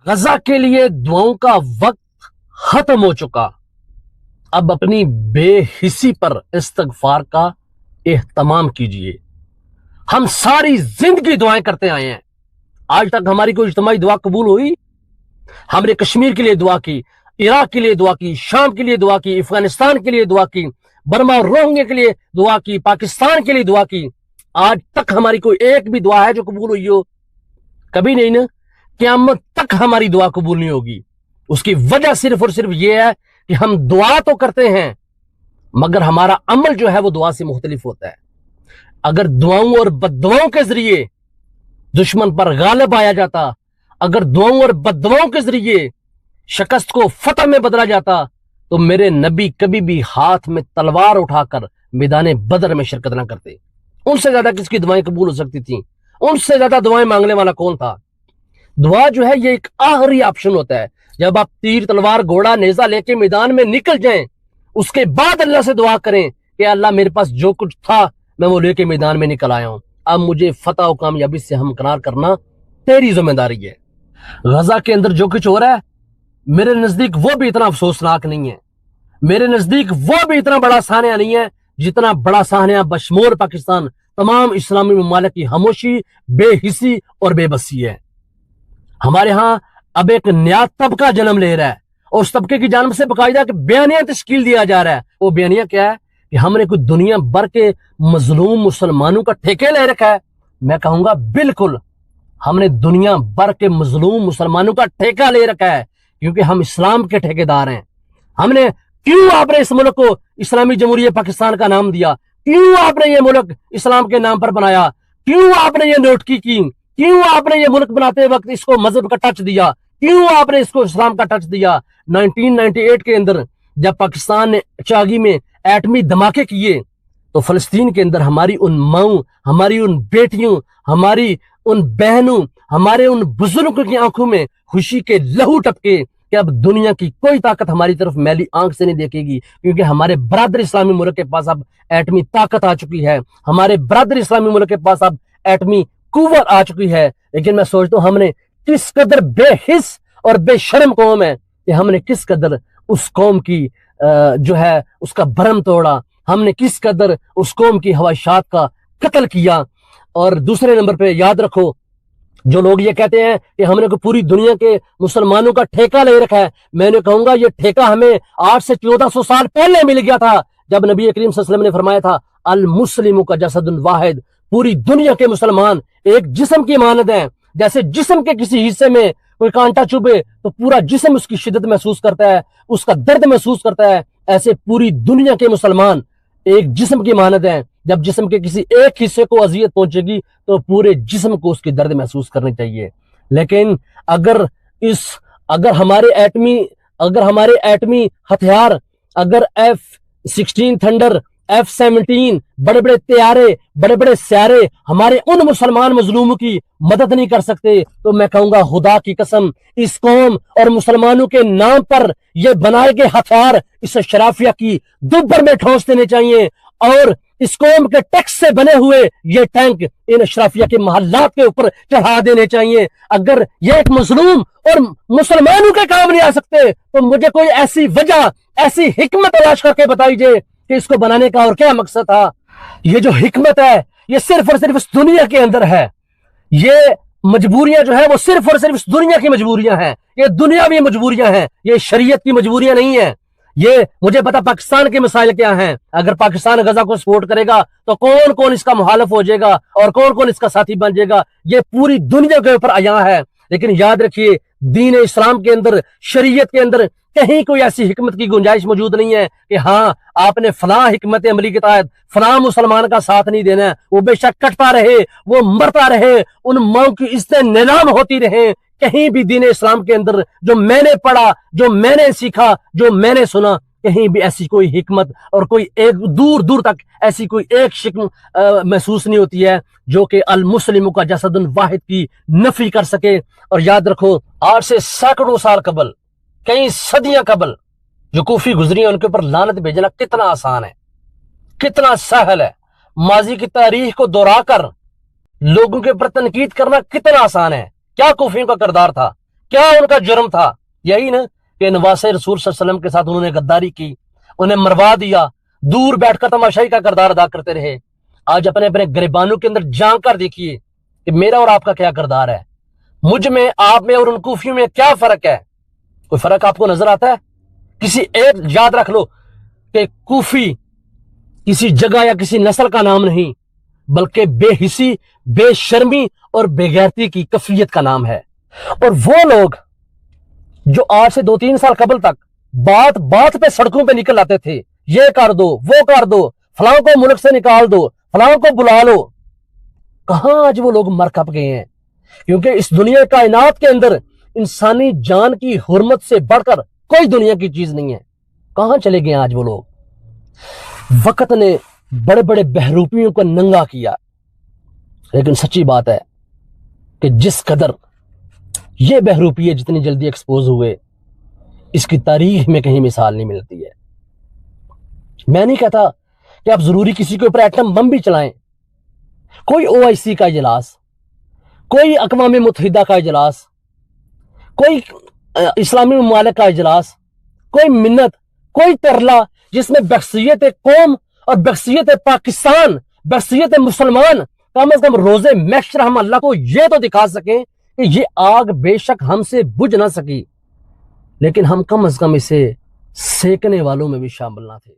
غزہ کے لیے دعاؤں کا وقت ختم ہو چکا، اب اپنی بے حسی پر استغفار کا اہتمام کیجئے۔ ہم ساری زندگی دعائیں کرتے آئے ہیں، آج تک ہماری کوئی اجتماعی دعا قبول ہوئی؟ ہم نے کشمیر کے لیے دعا کی، عراق کے لیے دعا کی، شام کے لیے دعا کی، افغانستان کے لیے دعا کی، برما اور روہنگیا کے لیے دعا کی، پاکستان کے لیے دعا کی، آج تک ہماری کوئی ایک بھی دعا ہے جو قبول ہوئی ہو؟ کبھی نہیں نا۔ قیامت تک ہماری دعا قبول نہیں ہوگی۔ اس کی وجہ صرف اور صرف یہ ہے کہ ہم دعا تو کرتے ہیں مگر ہمارا عمل جو ہے وہ دعا سے مختلف ہوتا ہے۔ اگر دعاؤں اور بددعاؤں کے ذریعے دشمن پر غالب آیا جاتا، اگر دعاؤں اور بددعاؤں کے ذریعے شکست کو فتح میں بدلا جاتا، تو میرے نبی کبھی بھی ہاتھ میں تلوار اٹھا کر میدان بدر میں شرکت نہ کرتے۔ ان سے زیادہ کس کی دعائیں قبول ہو سکتی تھیں؟ ان سے زیادہ دعائیں مانگنے والا کون تھا؟ دعا جو ہے یہ ایک آخری آپشن ہوتا ہے۔ جب آپ تیر، تلوار، گھوڑا، نیزہ لے کے میدان میں نکل جائیں، اس کے بعد اللہ سے دعا کریں کہ اللہ میرے پاس جو کچھ تھا میں وہ لے کے میدان میں نکل آیا ہوں، اب مجھے فتح و کامیابی سے ہمکنار کرنا تیری ذمہ داری ہے۔ غزہ کے اندر جو کچھ ہو رہا ہے میرے نزدیک وہ بھی اتنا افسوسناک نہیں ہے، میرے نزدیک وہ بھی اتنا بڑا سانحہ نہیں ہے جتنا بڑا سانحہ بشمول پاکستان تمام اسلامی ممالک کی خاموشی، بے حسی اور بے بسی ہے۔ ہمارے ہاں اب ایک نیا طبقہ جنم لے رہا ہے اور اس طبقے کی جانب سے باقاعدہ بیانیہ تشکیل دیا جا رہا ہے۔ وہ بیانیہ کیا ہے کہ ہم نے کوئی دنیا بھر کے مظلوم مسلمانوں کا ٹھیکے لے رکھا ہے۔ میں کہوں گا بالکل ہم نے دنیا بھر کے مظلوم مسلمانوں کا ٹھیکہ لے رکھا ہے، کیونکہ ہم اسلام کے ٹھیکیدار ہیں۔ ہم نے کیوں آپ نے اس ملک کو اسلامی جمہوریہ پاکستان کا نام دیا؟ کیوں آپ نے یہ ملک اسلام کے نام پر بنایا؟ کیوں آپ نے یہ نوٹکی کی؟ کیوں آپ نے یہ ملک بناتے وقت اس کو مذہب کا ٹچ دیا؟ کیوں آپ نے اس کو اسلام کا ٹچ دیا؟ 1998 کے اندر جب پاکستان نے چاگی میں ایٹمی دھماکے کیے تو فلسطین کے اندر ہماری ان ماؤں، ہماری ان بیٹیوں، ہماری ان بہنوں، ہمارے ان بزرگوں کی آنکھوں میں خوشی کے لہو ٹپکے کہ اب دنیا کی کوئی طاقت ہماری طرف میلی آنکھ سے نہیں دیکھے گی، کیونکہ ہمارے برادر اسلامی ملک کے پاس اب ایٹمی طاقت آ چکی ہے، ہمارے برادر اسلامی ملک کے پاس اب ایٹمی قوت آ چکی ہے۔ لیکن میں سوچتا ہوں ہم نے کس قدر بے حس اور بے شرم قوم ہے کہ ہم نے کس قدر اس قوم کی جو ہے اس کا بھرم توڑا، ہم نے کس قدر اس قوم کی خواہشات کا قتل کیا۔ اور دوسرے نمبر پہ یاد رکھو، جو لوگ یہ کہتے ہیں کہ ہم نے پوری دنیا کے مسلمانوں کا ٹھیکہ لے رکھا ہے، میں نے کہوں گا یہ ٹھیکہ ہمیں 800 سے 1400 سال پہلے مل گیا تھا، جب نبی کریم صلی اللہ علیہ وسلم نے فرمایا تھا المسلم کا جسد واحد، پوری دنیا کے مسلمان ایک جسم کی مانند ہیں۔ جیسے جسم کے کسی حصے میں کوئی کانٹا چبھے تو پورا جسم اس کی شدت محسوس کرتا ہے، اس کا درد محسوس کرتا ہے، ایسے پوری دنیا کے مسلمان ایک جسم کی مانند ہیں۔ جب جسم کے کسی ایک حصے کو اذیت پہنچے گی تو پورے جسم کو اس کی درد محسوس کرنی چاہیے۔ لیکن اگر ہمارے ایٹمی ہتھیار، اگر F-16 تھنڈر، F-17 بڑے بڑے طیارے، بڑے بڑے سیارے ہمارے ان مسلمان مظلوموں کی مدد نہیں کر سکتے، تو میں کہوں گا خدا کی قسم اس قوم اور مسلمانوں کے نام پر یہ بنائے گئے ہتھیار اس شرافیہ کی دوبر میں ٹھونس دینے چاہیے، اور اس قوم کے ٹیکس سے بنے ہوئے یہ ٹینک ان اشرافیہ کے محلات کے اوپر چڑھا دینے چاہیے۔ اگر یہ ایک مظلوم اور مسلمانوں کے کام نہیں آ سکتے تو مجھے کوئی ایسی وجہ، ایسی حکمت تلاش کر کے بتائیے کہ اس کو بنانے کا اور کیا مقصد تھا۔ یہ جو حکمت ہے یہ صرف اور صرف اس دنیا کے اندر ہے، یہ مجبوریاں جو ہے وہ صرف اور صرف اس دنیا کی مجبوریاں ہیں، یہ دنیاوی مجبوریاں ہیں، یہ شریعت کی مجبوریاں نہیں ہیں۔ یہ مجھے پتا پاکستان کے مسائل کیا ہیں، اگر پاکستان غزہ کو سپورٹ کرے گا تو کون کون اس کا مخالف ہو جائے گا اور کون کون اس کا ساتھی بن جائے گا، یہ پوری دنیا کے اوپر عیاں ہے۔ لیکن یاد رکھیے دین اسلام کے اندر، شریعت کے اندر کہیں کوئی ایسی حکمت کی گنجائش موجود نہیں ہے کہ ہاں آپ نے فلاں حکمت عملی کے تحت فلاں مسلمان کا ساتھ نہیں دینا ہے، وہ بے شک کٹتا رہے، وہ مرتا رہے، ان ماؤں کی عزتیں نیلام ہوتی رہیں۔ کہیں بھی دین اسلام کے اندر جو میں نے پڑھا، جو میں نے سیکھا، جو میں نے سنا، کہیں بھی ایسی کوئی حکمت اور کوئی ایک دور دور تک ایسی کوئی ایک شکل محسوس نہیں ہوتی ہے جو کہ المسلم کا جسد واحد کی نفی کر سکے۔ اور یاد رکھو آج سے سینکڑوں سال قبل، کئی صدیاں قبل جو کوفی گزری ہیں ان کے اوپر لعنت بھیجنا کتنا آسان ہے، کتنا سہل ہے۔ ماضی کی تاریخ کو دہرا کر لوگوں کے اوپر تنقید کرنا کتنا آسان ہے۔ کیا کوفیوں کا کردار تھا؟ کیا ان کا جرم تھا؟ یہی نا کہ نواسے رسول صلی اللہ علیہ وسلم کے ساتھ انہوں نے غداری کی، انہیں مروا دیا، دور بیٹھ کر تماشائی کا کردار ادا کرتے رہے۔ آج اپنے اپنے گریبانوں کے اندر جھانک کر دیکھیے کہ میرا اور آپ کا کیا کردار ہے، مجھ میں، آپ میں اور ان کوفیوں میں کیا فرق ہے؟ کوئی فرق آپ کو نظر آتا ہے؟ کسی ایک یاد رکھ لو کہ کوفی کسی جگہ یا کسی نسل کا نام نہیں، بلکہ بے حسی، بے شرمی اور بے غیرتی کی کفیت کا نام ہے۔ اور وہ لوگ جو آج سے 2-3 سال قبل تک بات بات پہ سڑکوں پہ نکل آتے تھے، یہ کر دو، وہ کر دو، فلاں کو ملک سے نکال دو، فلاں کو بلا لو، کہاں آج وہ لوگ مر کھپ گئے ہیں؟ کیونکہ اس دنیا کائنات کے اندر انسانی جان کی حرمت سے بڑھ کر کوئی دنیا کی چیز نہیں ہے۔ کہاں چلے گئے آج وہ لوگ؟ وقت نے بڑے بڑے بہروپیوں کو ننگا کیا، لیکن سچی بات ہے کہ جس قدر یہ بہروپیے جتنی جلدی ایکسپوز ہوئے، اس کی تاریخ میں کہیں مثال نہیں ملتی ہے۔ میں نہیں کہتا کہ آپ ضروری کسی کے اوپر ایٹم بم بھی چلائیں، کوئی OIC کا اجلاس، کوئی اقوام متحدہ کا اجلاس، کوئی اسلامی ممالک کا اجلاس، کوئی منت، کوئی ترلا جس میں بحثیت قوم اور بحثیت پاکستان، بحثیت مسلمان کم از کم روزے محشر ہم اللہ کو یہ تو دکھا سکیں کہ یہ آگ بے شک ہم سے بجھ نہ سکی، لیکن ہم کم از کم اسے سیکنے والوں میں بھی شامل نہ تھے۔